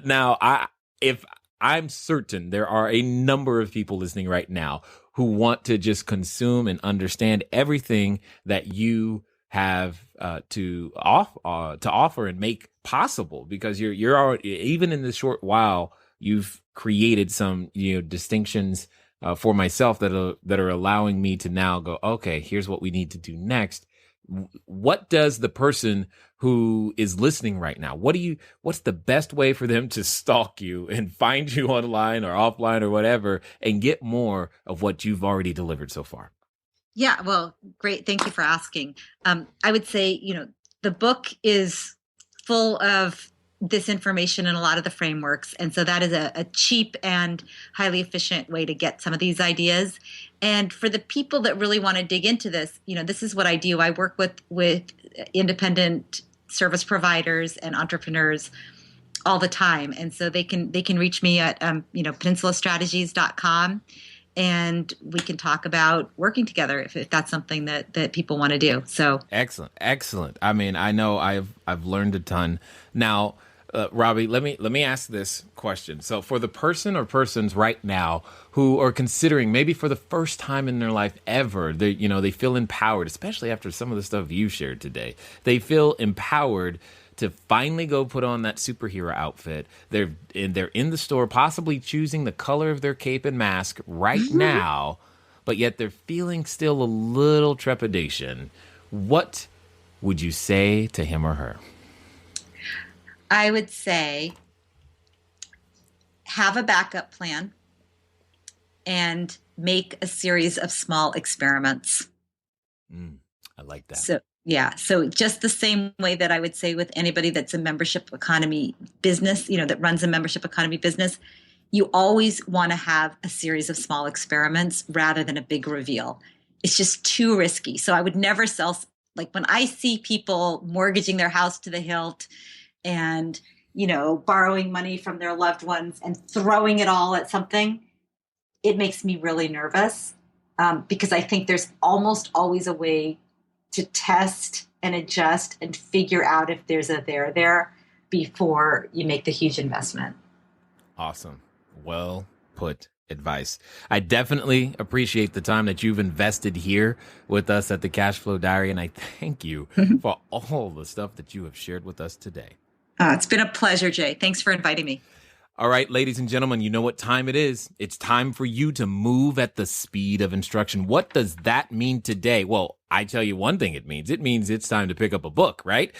now if I'm certain there are a number of people listening right now who want to just consume and understand everything that you have to offer and make possible, because you're already, even in this short while, you've created some distinctions for myself that are allowing me to now go, okay, here's what we need to do next what does the person who is listening right now, what's the best way for them to stalk you and find you online or offline or whatever and get more of what you've already delivered so far? Yeah, well, great. Thank you for asking. I would say, the book is full of this information and a lot of the frameworks. And so that is a cheap and highly efficient way to get some of these ideas. And for the people that really want to dig into this, this is what I do. I work with independent service providers and entrepreneurs all the time. And so they can reach me at, peninsulastrategies.com. And we can talk about working together if that's something that people want to do. So excellent. I mean, I know I've learned a ton. Now, Robbie, let me ask this question. So, for the person or persons right now who are considering maybe for the first time in their life ever, they feel empowered, especially after some of the stuff you shared today. They feel empowered to finally go put on that superhero outfit. They're in the store, possibly choosing the color of their cape and mask right now, but yet they're feeling still a little trepidation. What would you say to him or her? I would say have a backup plan and make a series of small experiments. I like that. So just the same way that I would say with anybody that's a membership economy business, that runs a membership economy business, you always want to have a series of small experiments rather than a big reveal. It's just too risky. So I would never sell, like when I see people mortgaging their house to the hilt and, borrowing money from their loved ones and throwing it all at something, it makes me really nervous because I think there's almost always a way to test and adjust and figure out if there's a there before you make the huge investment. Awesome. Well put advice. I definitely appreciate the time that you've invested here with us at the Cashflow Diary, and I thank you for all the stuff that you have shared with us today. It's been a pleasure, Jay. Thanks for inviting me. All right, ladies and gentlemen, you know what time it is. It's time for you to move at the speed of instruction. What does that mean today? Well, I tell you one thing it means. It means it's time to pick up a book, right?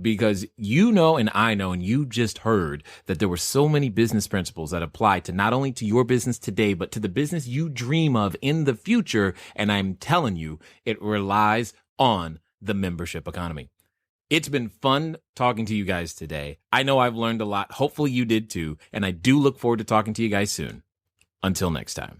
Because and I know, and you just heard that there were so many business principles that apply to not only to your business today, but to the business you dream of in the future. And I'm telling you, it relies on the membership economy. It's been fun talking to you guys today. I know I've learned a lot. Hopefully you did too. And I do look forward to talking to you guys soon. Until next time.